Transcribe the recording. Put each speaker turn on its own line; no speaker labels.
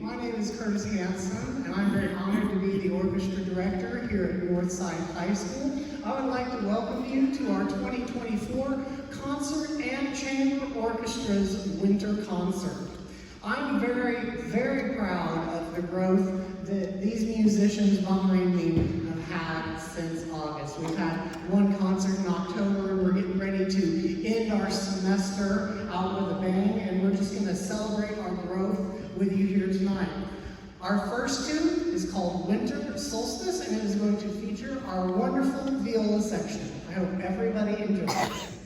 My name is Curtis Hanson, and I'm very honored to be the orchestra director here at Northside High School. I would like to welcome you to our 2024 Concert and Chamber Orchestra's Winter Concert. I'm very, very proud of the growth that these musicians behind me have had since August. We've had one concert in October, and we're getting ready to end our semester out with a bang, and we're just going to celebrate our growth with you here tonight. Our first tune is called Winter Solstice, and it is going to feature our wonderful viola section. I hope everybody enjoys it.